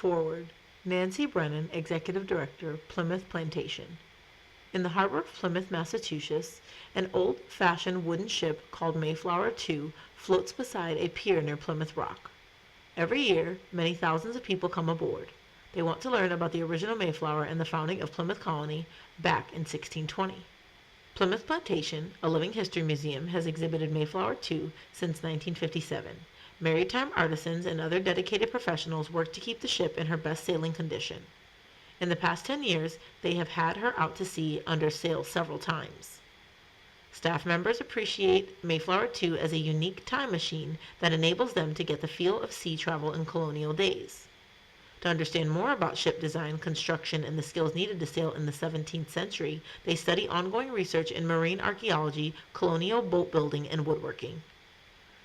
Forward. Nancy Brennan, Executive Director, Plymouth Plantation. In the harbor of Plymouth, Massachusetts, an old-fashioned wooden ship called Mayflower II floats beside a pier near Plymouth Rock. Every year, many thousands of people come aboard. They want to learn about the original Mayflower and the founding of Plymouth Colony back in 1620. Plymouth Plantation, a living history museum, has exhibited Mayflower II since 1957. Maritime artisans and other dedicated professionals work to keep the ship in her best sailing condition. In the past 10 years, they have had her out to sea under sail several times. Staff members appreciate Mayflower II as a unique time machine that enables them to get the feel of sea travel in colonial days. To understand more about ship design, construction, and the skills needed to sail in the 17th century, they study ongoing research in marine archaeology, colonial boat building, and woodworking.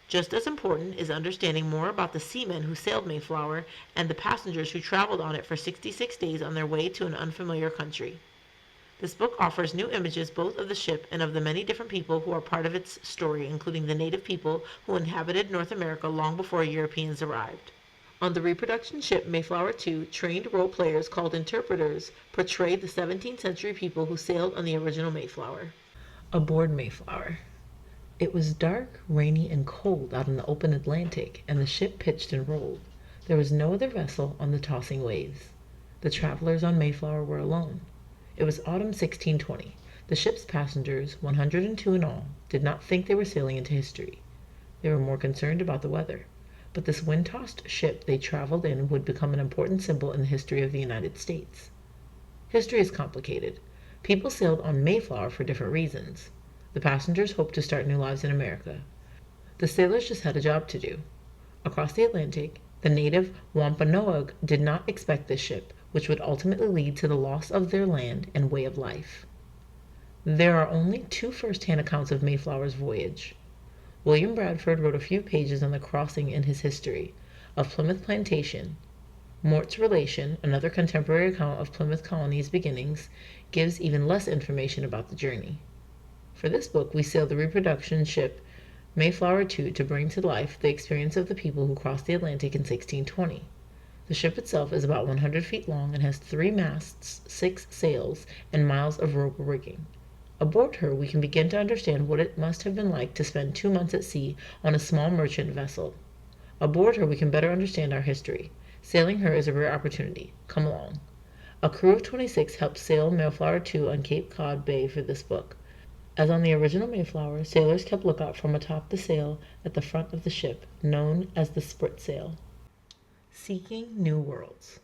Just as important is understanding more about the seamen who sailed Mayflower and the passengers who traveled on it for 66 days on their way to an unfamiliar country. This book offers new images both of the ship and of the many different people who are part of its story, including the native people who inhabited North America long before Europeans arrived. On the reproduction ship Mayflower II, trained role players called interpreters portrayed the 17th century people who sailed on the original Mayflower. Aboard Mayflower. It was dark, rainy, and cold out in the open Atlantic, and the ship pitched and rolled. There was no other vessel on the tossing waves. The travelers on Mayflower were alone. It was autumn 1620. The ship's passengers, 102 in all, did not think they were sailing into history. They were more concerned about the weather. But this wind-tossed ship they traveled in would become an important symbol in the history of the United States. History is complicated. People sailed on Mayflower for different reasons. The passengers hoped to start new lives in America. The sailors just had a job to do. Across the Atlantic, the native Wampanoag did not expect this ship, which would ultimately lead to the loss of their land and way of life. There are only two first-hand accounts of Mayflower's voyage. William Bradford wrote a few pages on the crossing in his history of Plymouth Plantation. Mort's Relation, another contemporary account of Plymouth Colony's beginnings, gives even less information about the journey. For this book, we sailed the reproduction ship Mayflower II to bring to life the experience of the people who crossed the Atlantic in 1620. The ship itself is about 100 feet long and has 3 masts, 6 sails, and miles of rope rigging. Aboard her, we can begin to understand what it must have been like to spend 2 months at sea on a small merchant vessel. Aboard her, we can better understand our history. Sailing her is a rare opportunity. Come along. A crew of 26 helped sail Mayflower II on Cape Cod Bay for this book. As on the original Mayflower, sailors kept lookout from atop the sail at the front of the ship, known as the spritsail. Seeking new worlds.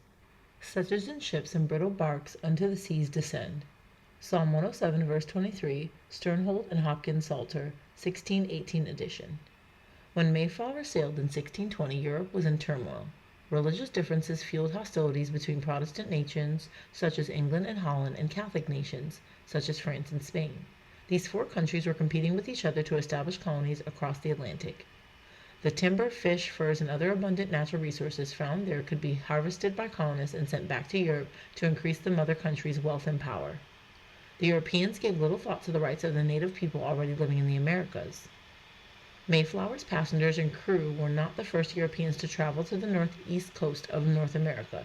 Such as in ships and brittle barks unto the seas descend. Psalm 107, verse 23, Sternhold and Hopkins Psalter, 1618 edition. When Mayflower sailed in 1620, Europe was in turmoil. Religious differences fueled hostilities between Protestant nations, such as England and Holland, and Catholic nations, such as France and Spain. These 4 countries were competing with each other to establish colonies across the Atlantic. The timber, fish, furs, and other abundant natural resources found there could be harvested by colonists and sent back to Europe to increase the mother country's wealth and power. The Europeans gave little thought to the rights of the native people already living in the Americas. Mayflower's passengers and crew were not the first Europeans to travel to the northeast coast of North America.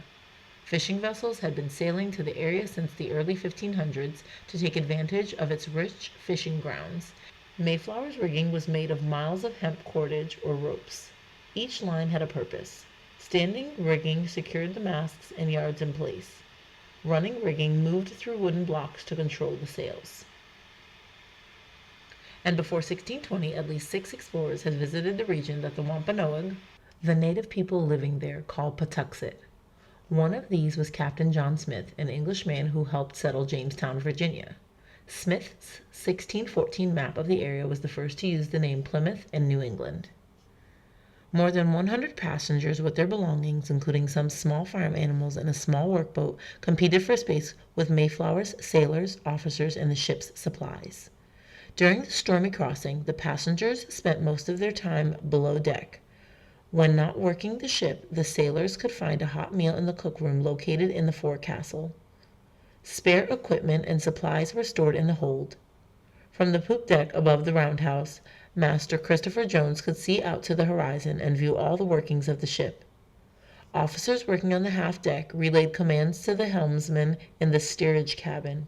Fishing vessels had been sailing to the area since the early 1500s to take advantage of its rich fishing grounds. Mayflower's rigging was made of miles of hemp cordage or ropes. Each line had a purpose. Standing rigging secured the masts and yards in place. Running rigging moved through wooden blocks to control the sails. And before 1620, at least 6 explorers had visited the region that the Wampanoag, the native people living there, called Patuxet. One of these was Captain John Smith, an Englishman who helped settle Jamestown, Virginia. Smith's 1614 map of the area was the first to use the name Plymouth and New England. More than 100 passengers with their belongings, including some small farm animals and a small workboat, competed for space with Mayflower's sailors, officers, and the ship's supplies. During the stormy crossing, the passengers spent most of their time below deck. When not working the ship, the sailors could find a hot meal in the cookroom located in the forecastle. Spare equipment and supplies were stored in the hold. From the poop deck above the roundhouse, Master Christopher Jones could see out to the horizon and view all the workings of the ship. Officers working on the half deck relayed commands to the helmsman in the steerage cabin.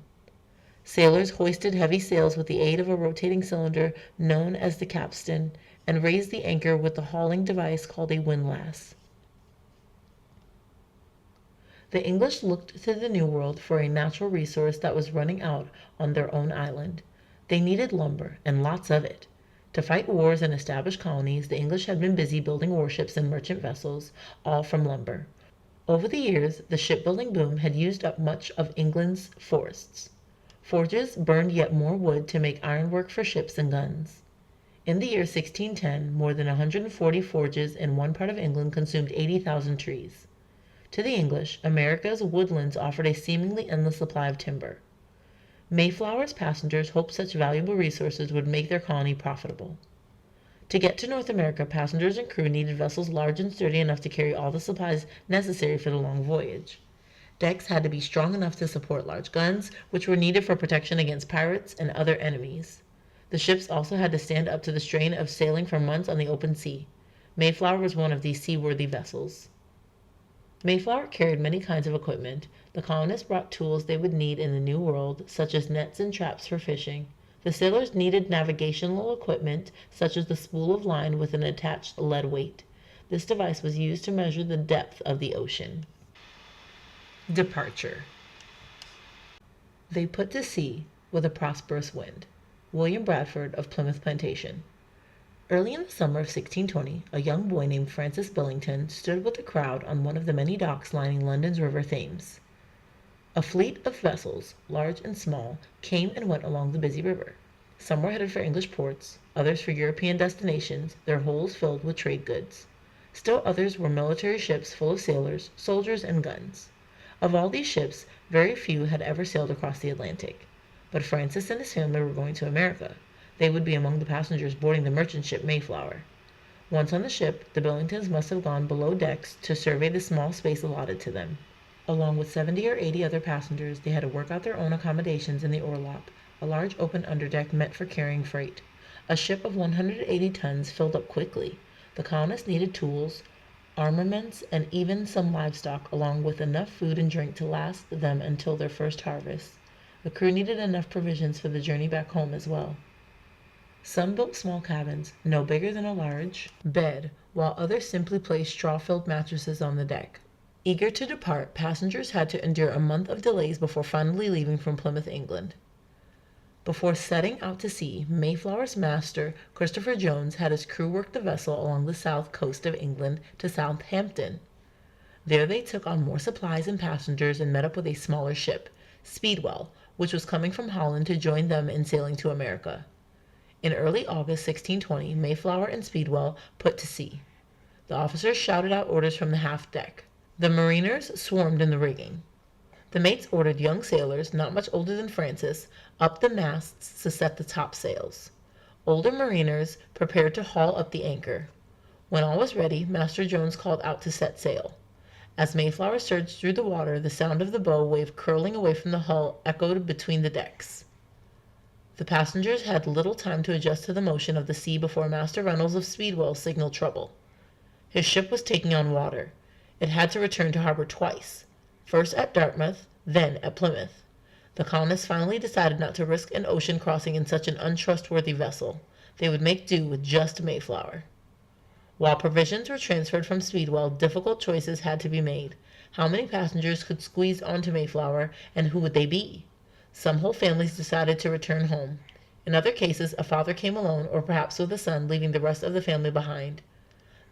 Sailors hoisted heavy sails with the aid of a rotating cylinder known as the capstan and raised the anchor with the hauling device called a windlass. The English looked to the New World for a natural resource that was running out on their own island. They needed lumber, and lots of it. To fight wars and establish colonies, the English had been busy building warships and merchant vessels, all from lumber. Over the years, the shipbuilding boom had used up much of England's forests. Forges burned yet more wood to make ironwork for ships and guns. In the year 1610, more than 140 forges in one part of England consumed 80,000 trees. To the English, America's woodlands offered a seemingly endless supply of timber. Mayflower's passengers hoped such valuable resources would make their colony profitable. To get to North America, passengers and crew needed vessels large and sturdy enough to carry all the supplies necessary for the long voyage. Decks had to be strong enough to support large guns, which were needed for protection against pirates and other enemies. The ships also had to stand up to the strain of sailing for months on the open sea. Mayflower was one of these seaworthy vessels. Mayflower carried many kinds of equipment. The colonists brought tools they would need in the New World, such as nets and traps for fishing. The sailors needed navigational equipment, such as the spool of line with an attached lead weight. This device was used to measure the depth of the ocean. Departure. They put to sea with a prosperous wind. William Bradford of Plymouth Plantation. Early in the summer of 1620, a young boy named Francis Billington stood with a crowd on one of the many docks lining London's River Thames. A fleet of vessels, large and small, came and went along the busy river. Some were headed for English ports, others for European destinations, their holds filled with trade goods. Still others were military ships full of sailors, soldiers, and guns. Of all these ships, very few had ever sailed across the Atlantic. But Francis and his family were going to America. They would be among the passengers boarding the merchant ship Mayflower. Once on the ship, the Billingtons must have gone below decks to survey the small space allotted to them. Along with 70 or 80 other passengers, they had to work out their own accommodations in the orlop, a large open underdeck meant for carrying freight. A ship of 180 tons filled up quickly. The colonists needed tools, armaments, and even some livestock, along with enough food and drink to last them until their first harvest. The crew needed enough provisions for the journey back home as well. Some built small cabins, no bigger than a large bed, while others simply placed straw-filled mattresses on the deck. Eager to depart, passengers had to endure a month of delays before finally leaving from Plymouth, England. Before setting out to sea, Mayflower's master, Christopher Jones, had his crew work the vessel along the south coast of England to Southampton. There they took on more supplies and passengers and met up with a smaller ship, Speedwell, which was coming from Holland to join them in sailing to America. In early August 1620, Mayflower and Speedwell put to sea. The officers shouted out orders from the half deck. The mariners swarmed in the rigging. The mates ordered young sailors, not much older than Francis, up the masts to set the topsails. Older mariners prepared to haul up the anchor. When all was ready, Master Jones called out to set sail. As Mayflower surged through the water, the sound of the bow wave curling away from the hull echoed between the decks. The passengers had little time to adjust to the motion of the sea before Master Reynolds of Speedwell signaled trouble. His ship was taking on water. It had to return to harbor twice, first at Dartmouth, then at Plymouth. The colonists finally decided not to risk an ocean crossing in such an untrustworthy vessel. They would make do with just Mayflower. While provisions were transferred from Speedwell, difficult choices had to be made. How many passengers could squeeze onto Mayflower, and who would they be? Some whole families decided to return home. In other cases, a father came alone, or perhaps with a son, leaving the rest of the family behind.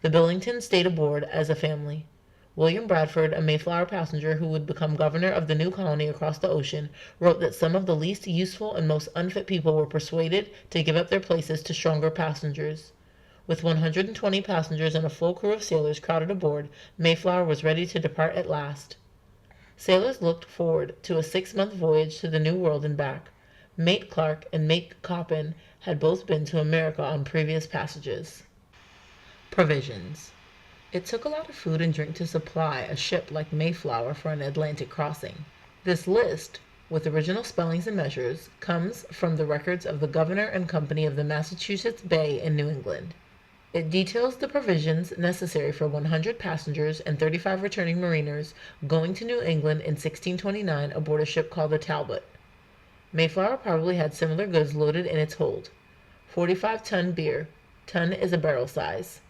The Billingtons stayed aboard as a family. William Bradford, a Mayflower passenger who would become governor of the new colony across the ocean, wrote that some of the least useful and most unfit people were persuaded to give up their places to stronger passengers. With 120 passengers and a full crew of sailors crowded aboard, Mayflower was ready to depart at last. Sailors looked forward to a 6-month voyage to the New World and back. Mate Clark and Mate Coppin had both been to America on previous passages. Provisions. It took a lot of food and drink to supply a ship like Mayflower for an Atlantic crossing. This list, with original spellings and measures, comes from the records of the Governor and Company of the Massachusetts Bay in New England. It details the provisions necessary for 100 passengers and 35 returning mariners going to New England in 1629 aboard a ship called the Talbot. Mayflower probably had similar goods loaded in its hold. 45-ton beer. Ton is a barrel size.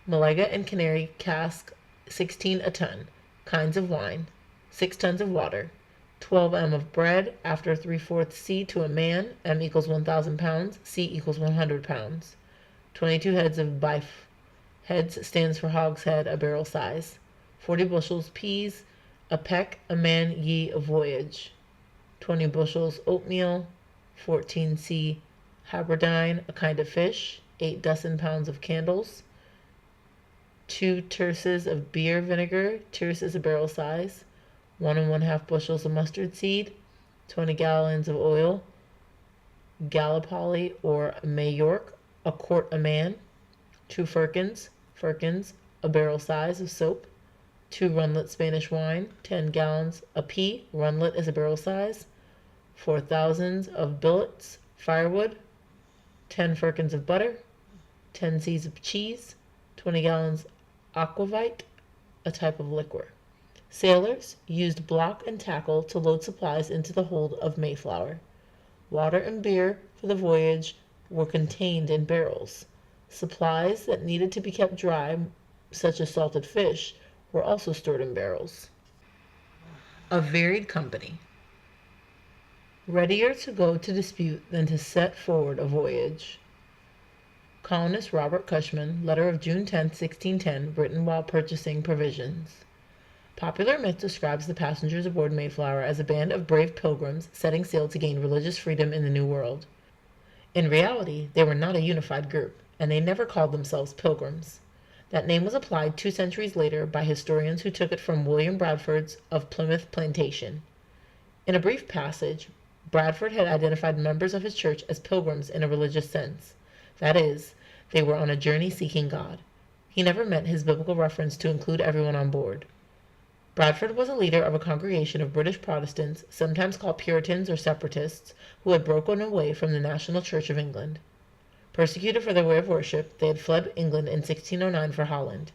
Malaga and Canary cask 16 a ton. Kinds of wine. 6 tons of water. 12 m of bread after 3/4 C to a man. M equals 1,000 pounds. C equals 100 pounds. 22 heads of bife. Heads stands for hogshead, a barrel size. 40 bushels peas. A peck, a man, ye, a voyage. 20 bushels oatmeal. 14 C haberdine, a kind of fish. 8 dozen pounds of candles. 2 tierces of beer vinegar. Tierce is a barrel size. 1 1/2 bushels of mustard seed. 20 gallons of oil. Gallipoli or Mayork, a quart a man. 2 firkins, a barrel size of soap. 2 runlet Spanish wine, 10 gallons a pea, runlet is a barrel size. 4 thousands of billets, firewood. 10 firkins of butter. 10 c's of cheese. 20 gallons aquavite, a type of liquor. Sailors used block and tackle to load supplies into the hold of Mayflower. Water and beer for the voyage were contained in barrels. Supplies that needed to be kept dry, such as salted fish, were also stored in barrels. A varied company. Readier to go to dispute than to set forward a voyage. Colonist Robert Cushman, letter of June 10, 1610, written while purchasing provisions. Popular myth describes the passengers aboard Mayflower as a band of brave pilgrims setting sail to gain religious freedom in the New World. In reality, they were not a unified group, and they never called themselves pilgrims. That name was applied 2 centuries later by historians who took it from William Bradford's of Plymouth Plantation. In a brief passage, Bradford had identified members of his church as pilgrims in a religious sense. That is, they were on a journey seeking God. He never meant his biblical reference to include everyone on board. Bradford was a leader of a congregation of British Protestants, sometimes called Puritans or Separatists, who had broken away from the National Church of England. Persecuted for their way of worship, they had fled England in 1609 for Holland.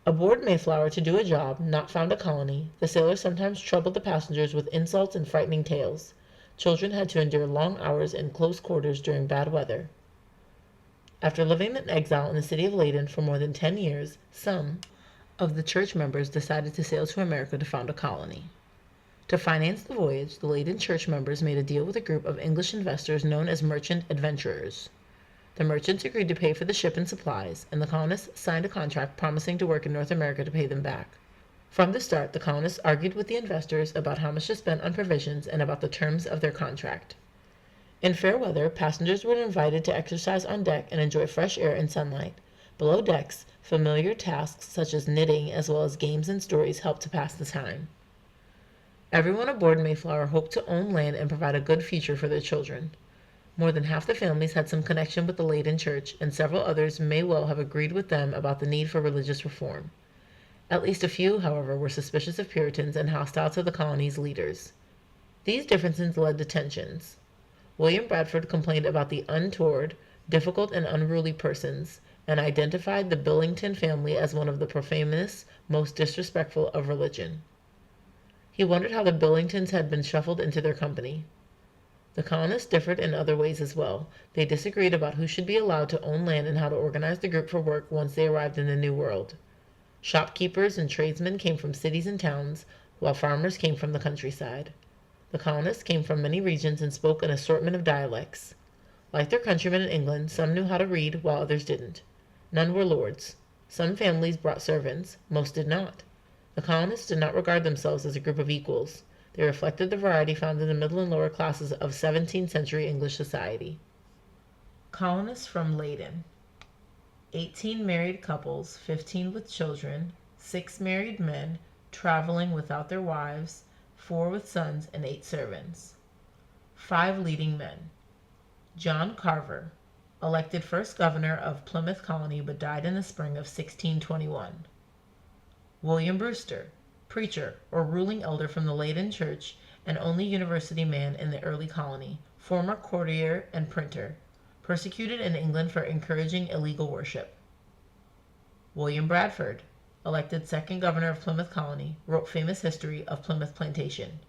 Aboard Mayflower to do a job, not found a colony, the sailors sometimes troubled the passengers with insults and frightening tales. Children had to endure long hours in close quarters during bad weather. After living in exile in the city of Leyden for more than 10 years, some of the church members decided to sail to America to found a colony. To finance the voyage, the Leyden church members made a deal with a group of English investors known as merchant adventurers. The merchants agreed to pay for the ship and supplies, and the colonists signed a contract promising to work in North America to pay them back. From the start, the colonists argued with the investors about how much to spend on provisions and about the terms of their contract. In fair weather, passengers were invited to exercise on deck and enjoy fresh air and sunlight. Below decks, familiar tasks such as knitting as well as games and stories helped to pass the time. Everyone aboard Mayflower hoped to own land and provide a good future for their children. More than half the families had some connection with the Leyden Church, and several others may well have agreed with them about the need for religious reform. At least a few, however, were suspicious of Puritans and hostile to the colony's leaders. These differences led to tensions. William Bradford complained about the untoward, difficult, and unruly persons, and identified the Billington family as one of the profanest, most disrespectful of religion. He wondered how the Billingtons had been shuffled into their company. The colonists differed in other ways as well. They disagreed about who should be allowed to own land and how to organize the group for work once they arrived in the New World. Shopkeepers and tradesmen came from cities and towns, while farmers came from the countryside. The colonists came from many regions and spoke an assortment of dialects. Like their countrymen in England, some knew how to read while others didn't. None were lords. Some families brought servants, most did not. The colonists did not regard themselves as a group of equals. They reflected the variety found in the middle and lower classes of 17th century English society. Colonists from Leyden. 18 married couples, 15 with children, 6 married men, traveling without their wives, 4 with sons, and 8 servants. 5 leading men. John Carver, elected first governor of Plymouth Colony but died in the spring of 1621. William Brewster, preacher or ruling elder from the Leyden Church and only university man in the early colony, former courtier and printer, persecuted in England for encouraging illegal worship. William Bradford, elected second governor of Plymouth Colony, wrote famous history of Plymouth Plantation.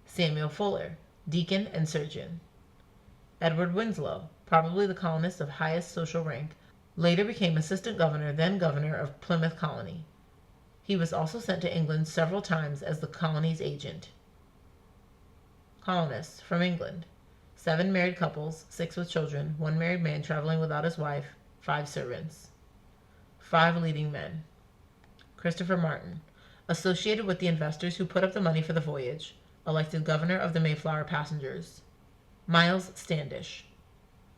Samuel Fuller, deacon and surgeon. Edward Winslow, probably the colonist of highest social rank, later became assistant governor, then governor of Plymouth Colony. He was also sent to England several times as the colony's agent. Colonists from England. 7 married couples, 6 with children, 1 married man traveling without his wife, 5 servants. 5 leading men. Christopher Martin, associated with the investors who put up the money for the voyage, elected governor of the Mayflower passengers. Miles Standish,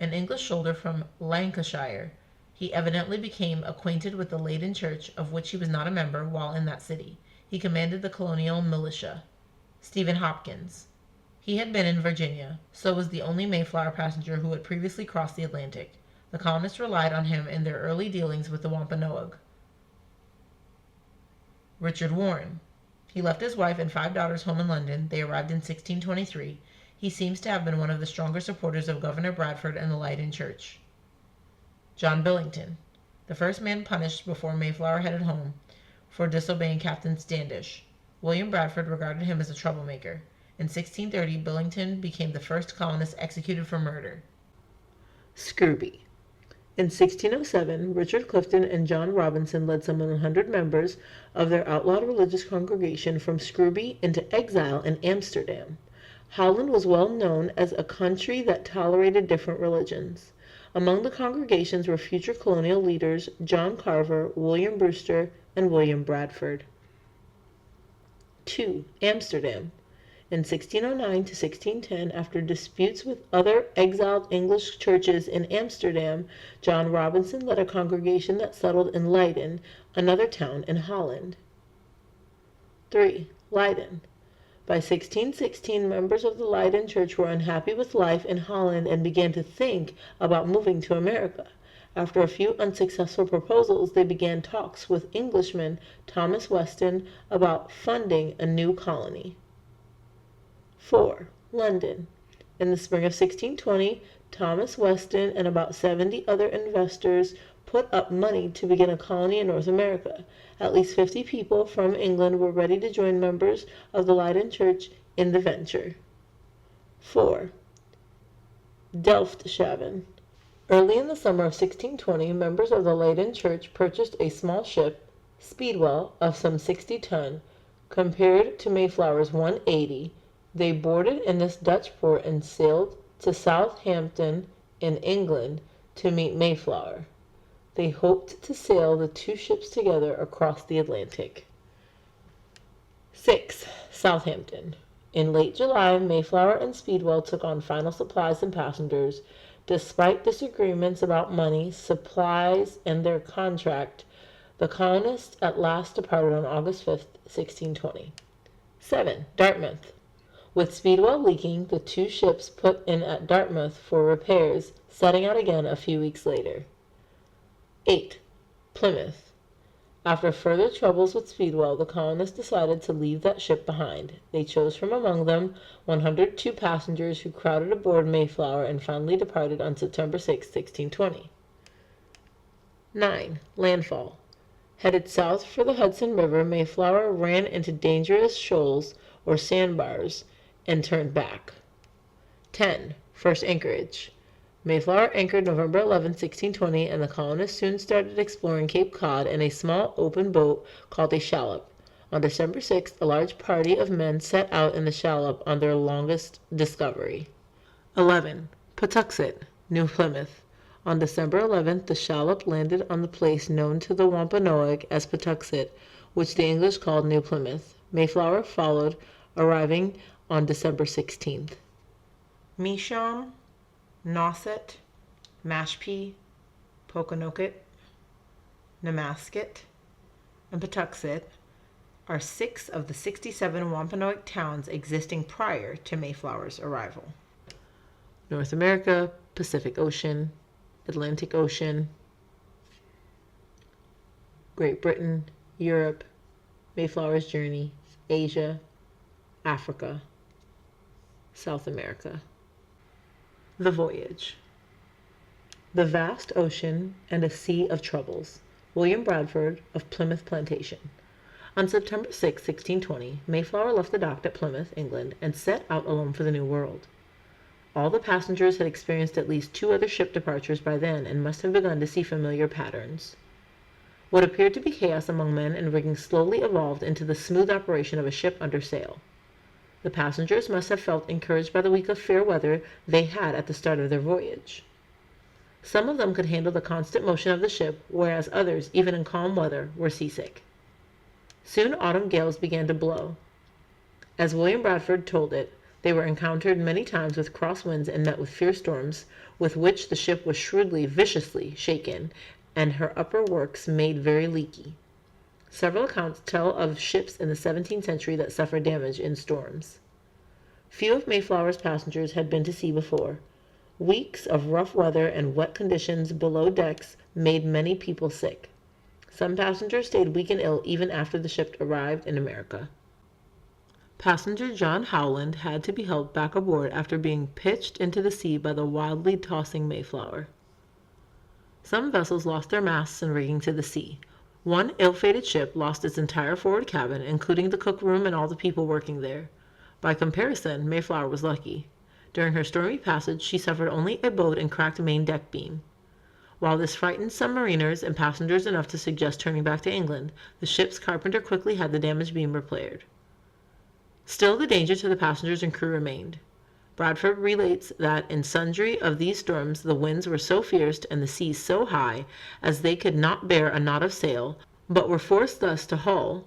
an English soldier from Lancashire. He evidently became acquainted with the Leyden Church, of which he was not a member, while in that city. He commanded the colonial militia. Stephen Hopkins. He had been in Virginia, so was the only Mayflower passenger who had previously crossed the Atlantic. The colonists relied on him in their early dealings with the Wampanoag. Richard Warren. He left his wife and 5 daughters home in London. They arrived in 1623. He seems to have been one of the stronger supporters of Governor Bradford and the Leyden Church. John Billington, the first man punished before Mayflower headed home for disobeying Captain Standish. William Bradford regarded him as a troublemaker. In 1630, Billington became the first colonist executed for murder. Scrooby. In 1607, Richard Clifton and John Robinson led some 100 members of their outlawed religious congregation from Scrooby into exile in Amsterdam. Holland was well known as a country that tolerated different religions. Among the congregations were future colonial leaders John Carver, William Brewster, and William Bradford. 2. Amsterdam. In 1609 to 1610, after disputes with other exiled English churches in Amsterdam, John Robinson led a congregation that settled in Leyden, another town in Holland. 3. Leyden. By 1616, members of the Leyden Church were unhappy with life in Holland and began to think about moving to America. After a few unsuccessful proposals, they began talks with Englishman Thomas Weston about funding a new colony. 4. London. In the spring of 1620, Thomas Weston and about 70 other investors put up money to begin a colony in North America. At least 50 people from England were ready to join members of the Leyden Church in the venture. 4. Delftshaven. Early in the summer of 1620, members of the Leyden Church purchased a small ship, Speedwell, of some 60 tons, compared to Mayflower's 180. They boarded in this Dutch port and sailed to Southampton in England to meet Mayflower. They hoped to sail the 2 ships together across the Atlantic. 6. Southampton. In late July, Mayflower and Speedwell took on final supplies and passengers. Despite disagreements about money, supplies, and their contract, the colonists at last departed on August 5, 1620. 7. Dartmouth. With Speedwell leaking, the 2 ships put in at Dartmouth for repairs, setting out again a few weeks later. 8. Plymouth. After further troubles with Speedwell, the colonists decided to leave that ship behind. They chose from among them 102 passengers who crowded aboard Mayflower and finally departed on September 6, 1620. 9. Landfall. Headed south for the Hudson River, Mayflower ran into dangerous shoals or sandbars and turned back. 10. First anchorage. Mayflower anchored November 11, 1620, and the colonists soon started exploring Cape Cod in a small open boat called a shallop. On December 6th, a large party of men set out in the shallop on their longest discovery. 11. Patuxet, New Plymouth. On December 11th, the shallop landed on the place known to the Wampanoag as Patuxet, which the English called New Plymouth. Mayflower followed, arriving on December 16th. Measham, Nauset, Mashpee, Pokanoket, Namasket, and Patuxet are 6 of the 67 Wampanoag towns existing prior to Mayflower's arrival. North America, Pacific Ocean, Atlantic Ocean, Great Britain, Europe, Mayflower's journey, Asia, Africa, South America. The voyage. The vast ocean and a sea of troubles. William Bradford of Plymouth Plantation. On September 6, 1620, Mayflower left the dock at Plymouth, England, and set out alone for the New World. All the passengers had experienced at least 2 other ship departures by then and must have begun to see familiar patterns. What appeared to be chaos among men and rigging slowly evolved into the smooth operation of a ship under sail. The passengers must have felt encouraged by the week of fair weather they had at the start of their voyage. Some of them could handle the constant motion of the ship, whereas others, even in calm weather, were seasick. Soon autumn gales began to blow. As William Bradford told it, they were encountered many times with cross winds and met with fierce storms, with which the ship was shrewdly, viciously shaken, and her upper works made very leaky. Several accounts tell of ships in the 17th century that suffered damage in storms. Few of Mayflower's passengers had been to sea before. Weeks of rough weather and wet conditions below decks made many people sick. Some passengers stayed weak and ill even after the ship arrived in America. Passenger John Howland had to be helped back aboard after being pitched into the sea by the wildly tossing Mayflower. Some vessels lost their masts and rigging to the sea. One ill-fated ship lost its entire forward cabin, including the cook room and all the people working there. By comparison, Mayflower was lucky. During her stormy passage, she suffered only a bowed and cracked main deck beam. While this frightened some mariners and passengers enough to suggest turning back to England, the ship's carpenter quickly had the damaged beam repaired. Still, the danger to the passengers and crew remained. Bradford relates that in sundry of these storms the winds were so fierce and the seas so high as they could not bear a knot of sail, but were forced thus to hull,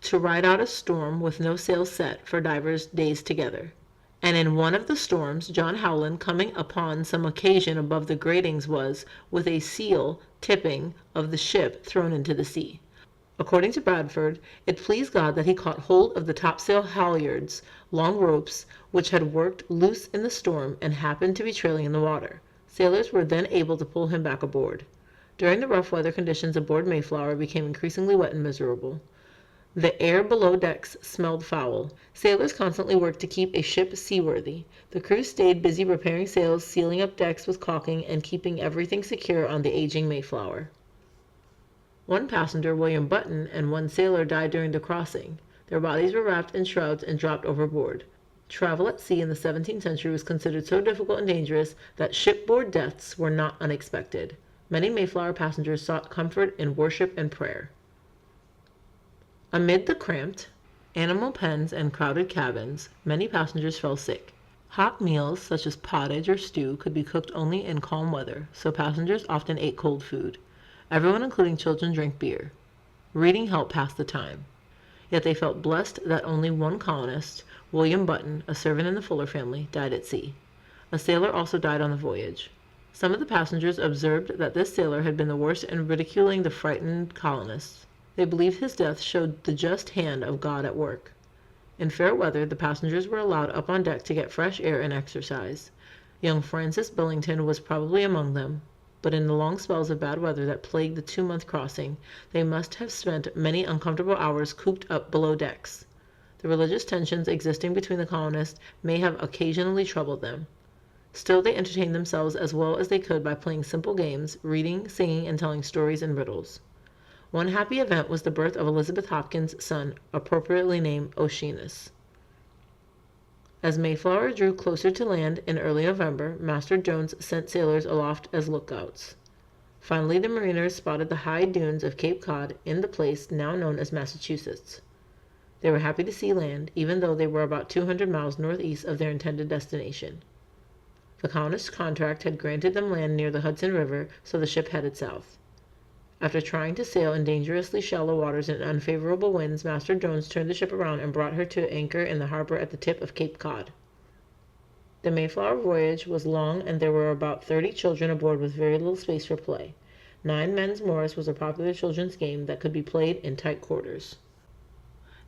to ride out a storm with no sail set for divers days together. And in one of the storms, John Howland, coming upon some occasion above the gratings, was, with a seal tipping of the ship, thrown into the sea. According to Bradford, it pleased God that he caught hold of the topsail halyards, long ropes, which had worked loose in the storm and happened to be trailing in the water. Sailors were then able to pull him back aboard. During the rough weather conditions aboard Mayflower became increasingly wet and miserable. The air below decks smelled foul. Sailors constantly worked to keep a ship seaworthy. The crew stayed busy repairing sails, sealing up decks with caulking, and keeping everything secure on the aging Mayflower. One passenger, William Button, and one sailor died during the crossing. Their bodies were wrapped in shrouds and dropped overboard. Travel at sea in the 17th century was considered so difficult and dangerous that shipboard deaths were not unexpected. Many Mayflower passengers sought comfort in worship and prayer. Amid the cramped animal pens and crowded cabins, many passengers fell sick. Hot meals, such as pottage or stew, could be cooked only in calm weather, so passengers often ate cold food. Everyone, including children, drank beer. Reading helped pass the time. Yet they felt blessed that only one colonist, William Button, a servant in the Fuller family, died at sea. A sailor also died on the voyage. Some of the passengers observed that this sailor had been the worst in ridiculing the frightened colonists. They believed his death showed the just hand of God at work. In fair weather, the passengers were allowed up on deck to get fresh air and exercise. Young Francis Billington was probably among them, but in the long spells of bad weather that plagued the 2-month crossing, they must have spent many uncomfortable hours cooped up below decks. The religious tensions existing between the colonists may have occasionally troubled them. Still, they entertained themselves as well as they could by playing simple games, reading, singing, and telling stories and riddles. One happy event was the birth of Elizabeth Hopkins' son, appropriately named Oceanus. As Mayflower drew closer to land in early November, Master Jones sent sailors aloft as lookouts. Finally, the mariners spotted the high dunes of Cape Cod in the place now known as Massachusetts. They were happy to see land, even though they were about 200 miles northeast of their intended destination. The colonists' contract had granted them land near the Hudson River, so the ship headed south. After trying to sail in dangerously shallow waters and unfavorable winds, Master Jones turned the ship around and brought her to anchor in the harbor at the tip of Cape Cod. The Mayflower voyage was long, and there were about 30 children aboard with very little space for play. 9 Men's Morris was a popular children's game that could be played in tight quarters.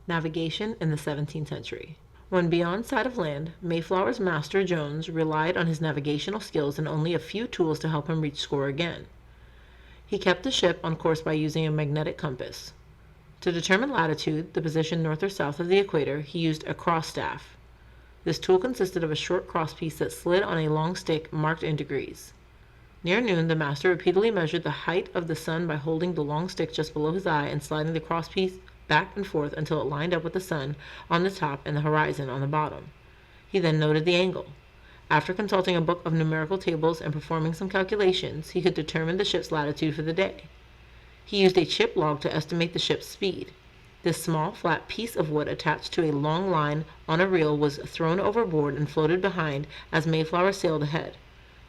Navigation in the 17th century. When beyond sight of land, Mayflower's Master Jones relied on his navigational skills and only a few tools to help him reach shore again. He kept the ship on course by using a magnetic compass. To determine latitude, the position north or south of the equator, he used a cross staff. This tool consisted of a short crosspiece that slid on a long stick marked in degrees. Near noon, the master repeatedly measured the height of the sun by holding the long stick just below his eye and sliding the crosspiece back and forth until it lined up with the sun on the top and the horizon on the bottom. He then noted the angle. After consulting a book of numerical tables and performing some calculations, he could determine the ship's latitude for the day. He used a chip log to estimate the ship's speed. This small, flat piece of wood attached to a long line on a reel was thrown overboard and floated behind as Mayflower sailed ahead.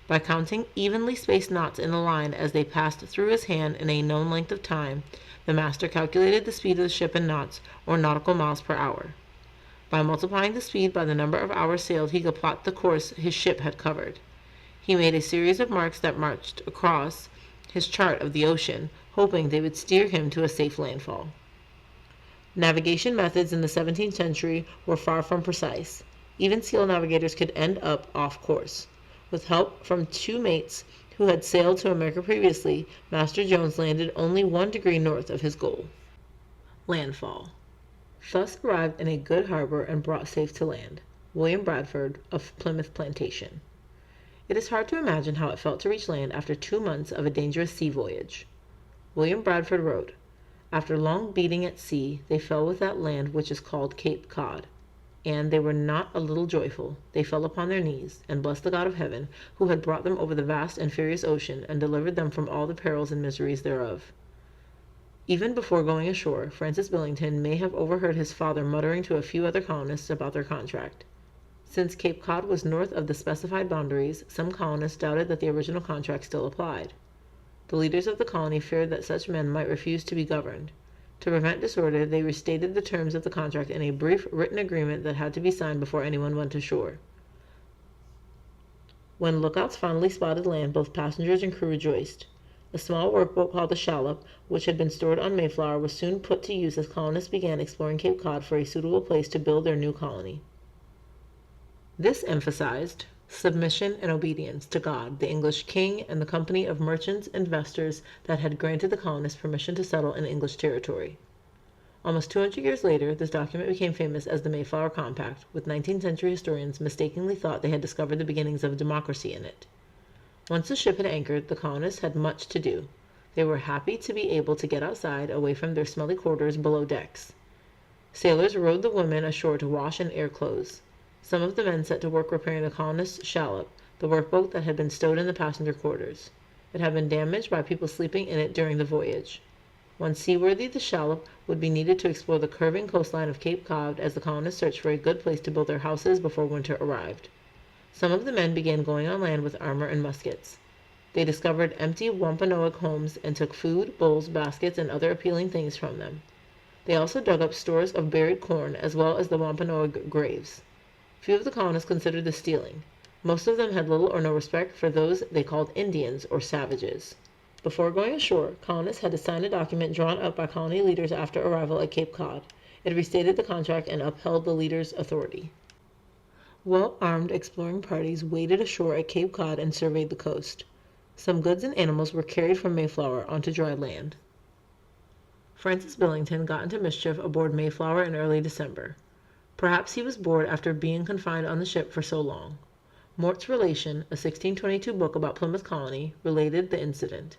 By counting evenly spaced knots in the line as they passed through his hand in a known length of time, the master calculated the speed of the ship in knots, or nautical miles per hour. By multiplying the speed by the number of hours sailed, he could plot the course his ship had covered. He made a series of marks that marched across his chart of the ocean, hoping they would steer him to a safe landfall. Navigation methods in the 17th century were far from precise. Even seal navigators could end up off course. With help from two mates who had sailed to America previously, Master Jones landed only 1 degree north of his goal. Landfall. Thus arrived in a good harbor and brought safe to land. William Bradford of Plymouth Plantation. It is hard to imagine how it felt to reach land after 2 months of a dangerous sea voyage. William Bradford wrote, "After long beating at sea, they fell with that land which is called Cape Cod. And they were not a little joyful. They fell upon their knees, and blessed the God of heaven, who had brought them over the vast and furious ocean, and delivered them from all the perils and miseries thereof." Even before going ashore, Francis Billington may have overheard his father muttering to a few other colonists about their contract. Since Cape Cod was north of the specified boundaries, some colonists doubted that the original contract still applied. The leaders of the colony feared that such men might refuse to be governed. To prevent disorder, they restated the terms of the contract in a brief written agreement that had to be signed before anyone went ashore. When lookouts finally spotted land, both passengers and crew rejoiced. A small workboat called the Shallop, which had been stored on Mayflower, was soon put to use as colonists began exploring Cape Cod for a suitable place to build their new colony. This emphasized submission and obedience to God, the English king, and the company of merchants and investors that had granted the colonists permission to settle in English territory. Almost 200 years later, this document became famous as the Mayflower Compact, with 19th century historians mistakenly thought they had discovered the beginnings of democracy in it. Once the ship had anchored, the colonists had much to do. They were happy to be able to get outside, away from their smelly quarters below decks. Sailors rowed the women ashore to wash and air clothes. Some of the men set to work repairing the colonists' shallop, the workboat that had been stowed in the passenger quarters. It had been damaged by people sleeping in it during the voyage. Once seaworthy, the shallop would be needed to explore the curving coastline of Cape Cod as the colonists searched for a good place to build their houses before winter arrived. Some of the men began going on land with armor and muskets. They discovered empty Wampanoag homes and took food, bowls, baskets, and other appealing things from them. They also dug up stores of buried corn as well as the Wampanoag graves. Few of the colonists considered this stealing. Most of them had little or no respect for those they called Indians or savages. Before going ashore, colonists had to sign a document drawn up by colony leaders after arrival at Cape Cod. It restated the contract and upheld the leaders' authority. Well-armed exploring parties waded ashore at Cape Cod and surveyed the coast. Some goods and animals were carried from Mayflower onto dry land. Francis Billington got into mischief aboard Mayflower in early December. Perhaps he was bored after being confined on the ship for so long. Mort's Relation, a 1622 book about Plymouth Colony, related the incident.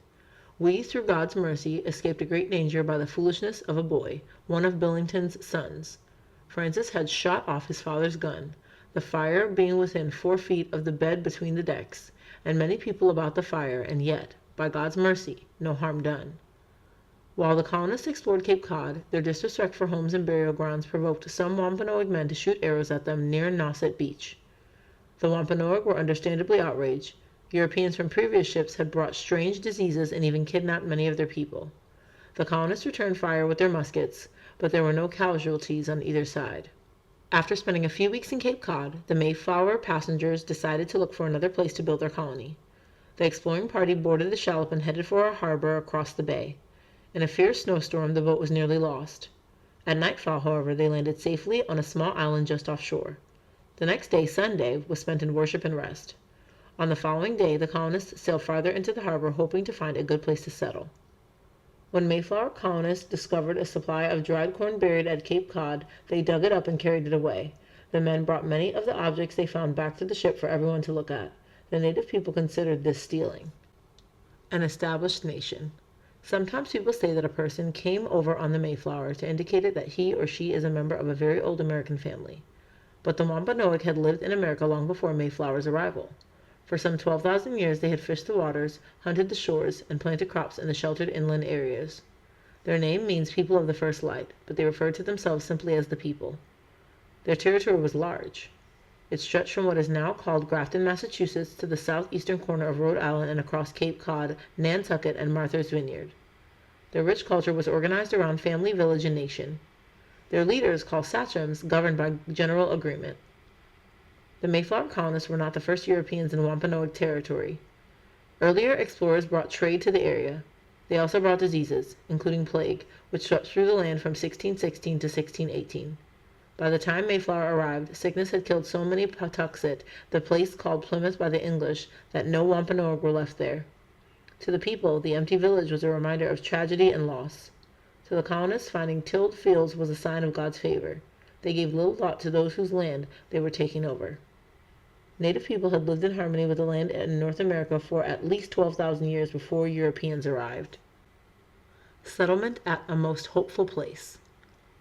"We, through God's mercy, escaped a great danger by the foolishness of a boy, one of Billington's sons. Francis had shot off his father's gun, the fire being within 4 feet of the bed between the decks, and many people about the fire, and yet, by God's mercy, no harm done." While the colonists explored Cape Cod, their disrespect for homes and burial grounds provoked some Wampanoag men to shoot arrows at them near Nauset Beach. The Wampanoag were understandably outraged. Europeans from previous ships had brought strange diseases and even kidnapped many of their people. The colonists returned fire with their muskets, but there were no casualties on either side. After spending a few weeks in Cape Cod, the Mayflower passengers decided to look for another place to build their colony. The exploring party boarded the shallop and headed for a harbor across the bay. In a fierce snowstorm, the boat was nearly lost. At nightfall, however, they landed safely on a small island just offshore. The next day, Sunday, was spent in worship and rest. On the following day, the colonists sailed farther into the harbor, hoping to find a good place to settle. When Mayflower colonists discovered a supply of dried corn buried at Cape Cod, they dug it up and carried it away. The men brought many of the objects they found back to the ship for everyone to look at. The native people considered this stealing. An established nation. Sometimes people say that a person came over on the Mayflower to indicate that he or she is a member of a very old American family. But the Wampanoag had lived in America long before Mayflower's arrival. For some 12,000 years they had fished the waters, hunted the shores, and planted crops in the sheltered inland areas. Their name means people of the first light, but they referred to themselves simply as the people. Their territory was large. It stretched from what is now called Grafton, Massachusetts, to the southeastern corner of Rhode Island and across Cape Cod, Nantucket, and Martha's Vineyard. Their rich culture was organized around family, village, and nation. Their leaders, called sachems, governed by general agreement. The Mayflower colonists were not the first Europeans in Wampanoag territory. Earlier explorers brought trade to the area. They also brought diseases, including plague, which swept through the land from 1616 to 1618. By the time Mayflower arrived, sickness had killed so many Patuxet, the place called Plymouth by the English, that no Wampanoag were left there. To the people, the empty village was a reminder of tragedy and loss. To the colonists, finding tilled fields was a sign of God's favor. They gave little thought to those whose land they were taking over. Native people had lived in harmony with the land in North America for at least 12,000 years before Europeans arrived. Settlement at a most hopeful place.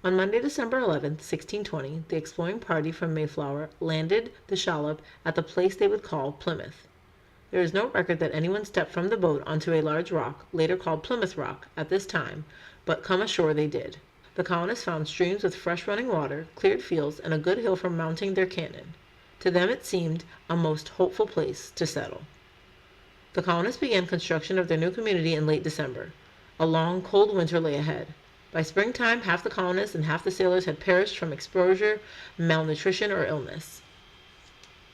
On Monday, December 11, 1620, the exploring party from Mayflower landed the shallop at the place they would call Plymouth. There is no record that anyone stepped from the boat onto a large rock, later called Plymouth Rock, at this time, but come ashore they did. The colonists found streams with fresh running water, cleared fields, and a good hill for mounting their cannon. To them it seemed a most hopeful place to settle. The colonists began construction of their new community in late December. A long, cold winter lay ahead. By springtime, half the colonists and half the sailors had perished from exposure, malnutrition, or illness.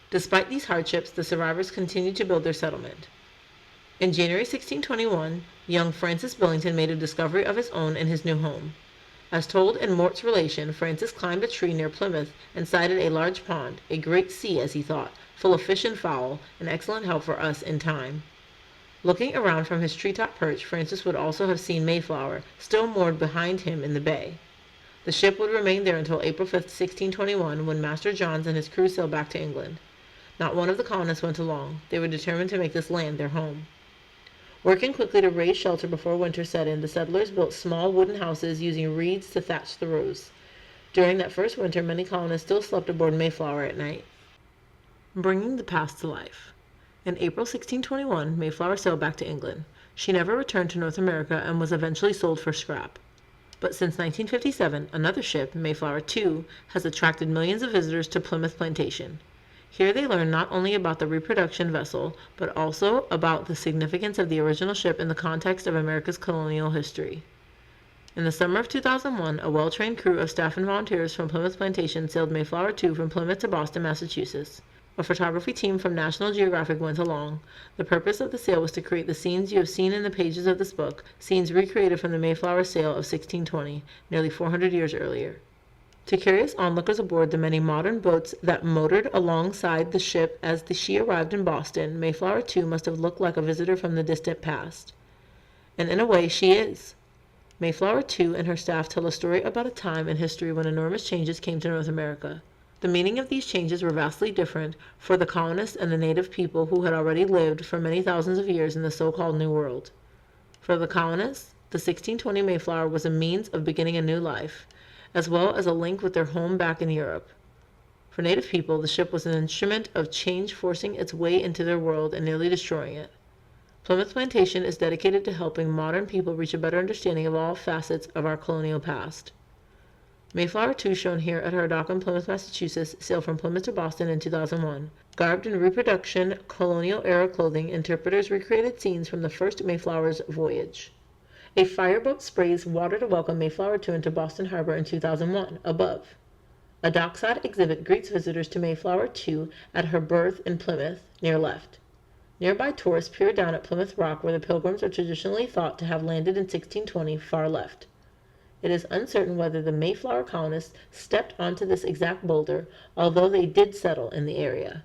Despite these hardships, the survivors continued to build their settlement. In January 1621, young Francis Billington made a discovery of his own in his new home. As told in Mort's relation, Francis climbed a tree near Plymouth and sighted a large pond, a great sea, as he thought, full of fish and fowl, an excellent help for us in time. Looking around from his treetop perch, Francis would also have seen Mayflower, still moored behind him in the bay. The ship would remain there until April 5, 1621, when Master Johns and his crew sailed back to England. Not one of the colonists went along. They were determined to make this land their home. Working quickly to raise shelter before winter set in, the settlers built small wooden houses using reeds to thatch the roofs. During that first winter, many colonists still slept aboard Mayflower at night. Bringing the past to life. In April 1621, Mayflower sailed back to England. She never returned to North America and was eventually sold for scrap. But since 1957, another ship, Mayflower II, has attracted millions of visitors to Plymouth Plantation. Here they learn not only about the reproduction vessel, but also about the significance of the original ship in the context of America's colonial history. In the summer of 2001, a well-trained crew of staff and volunteers from Plymouth Plantation sailed Mayflower II from Plymouth to Boston, Massachusetts. A photography team from National Geographic went along. The purpose of the sail was to create the scenes you have seen in the pages of this book, scenes recreated from the Mayflower sail of 1620, nearly 400 years earlier. To carry us onlookers aboard the many modern boats that motored alongside the ship as she arrived in Boston, Mayflower II must have looked like a visitor from the distant past. And in a way, she is. Mayflower II and her staff tell a story about a time in history when enormous changes came to North America. The meaning of these changes were vastly different for the colonists and the native people who had already lived for many thousands of years in the so-called New World. For the colonists, the 1620 Mayflower was a means of beginning a new life, as well as a link with their home back in Europe. For native people, the ship was an instrument of change forcing its way into their world and nearly destroying it. Plymouth Plantation is dedicated to helping modern people reach a better understanding of all facets of our colonial past. Mayflower II, shown here at her dock in Plymouth, Massachusetts, sailed from Plymouth to Boston in 2001. Garbed in reproduction colonial-era clothing, interpreters recreated scenes from the first Mayflower's voyage. A fireboat sprays water to welcome Mayflower II into Boston Harbor in 2001, above. A dockside exhibit greets visitors to Mayflower II at her berth in Plymouth, near left. Nearby tourists peer down at Plymouth Rock, where the Pilgrims are traditionally thought to have landed in 1620, far left. It is uncertain whether the Mayflower colonists stepped onto this exact boulder, although they did settle in the area.